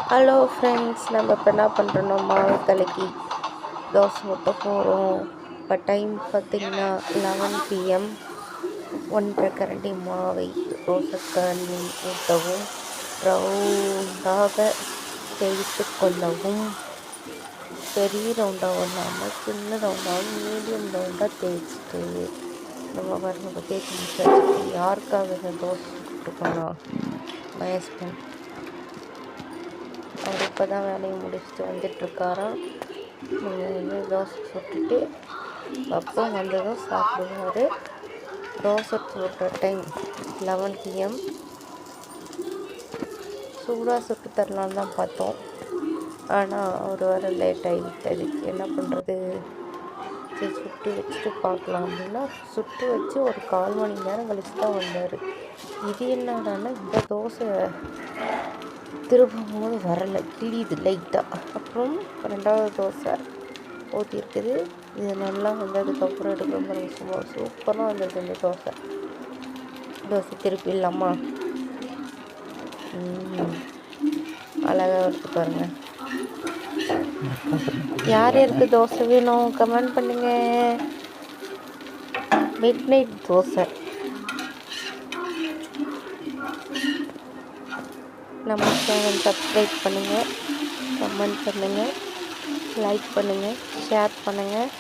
Hello friends, நம்ம இப்போ என்ன பண்ணுறோன்னா மாவு கலக்கி தோசை ஊற்ற போகிறோம். இப்போ டைம் பார்த்திங்கன்னா 11 PM. 1.5 கரண்டி மாவை தோசைக்கல்லில் ஊற்றவும், ரவுண்டாக தேய்த்து கொள்ளவும். பெரிய ரவுண்டாக இல்லாமல் சின்ன ரவுண்டாகவும் மீடியம் ரவுண்டாக தேய்ச்சிட்டு நம்ம பாருங்க தேய்ச்சி முடிச்சாச்சு. யாருக்காக தோசை சுட்டுருக்கோன்னா மை ஹஸ்பண்ட். அவர் இப்போ தான் வேலையை முடிச்சுட்டு வந்துட்டுருக்காராம். தோசை சுட்டுட்டு அப்போ வந்ததும் சாப்பிடுவார். தோசை சுடுற டைம் 11 PM. சூடாக சுட்டு தரலான்னு தான் பார்த்தோம், ஆனால் அவர் வர லேட் ஆகிவிட்டது. என்ன பண்ணுறது, சரி சுட்டு வச்சுட்டு பார்க்கலாம் அப்படின்னா சுட்டு வச்சு ஒரு 1/4 மணி நேரம் கழிச்சு தான் வந்தார். இது என்னடான்னா இந்த தோசை திருப்பும் போது வரலை, கிழியுது லைட்டாக. அப்புறம் 2வது தோசை ஊற்றிருக்குது. இது நல்லா வந்ததுக்கப்புறம் எடுக்கிற பாருங்க, சும்மா சூப்பராக வந்தது இந்த தோசை திருப்பிடலாமா? அழகாக எடுத்து பாருங்க. யார் யாருக்கு தோசை வேணும் கமெண்ட் பண்ணுங்க. Mid night dosa. நம்ம சேனல் சப்ஸ்கிரைப் பண்ணுங்கள், கமெண்ட் பண்ணுங்கள், லைக் பண்ணுங்கள், ஷேர் பண்ணுங்கள்.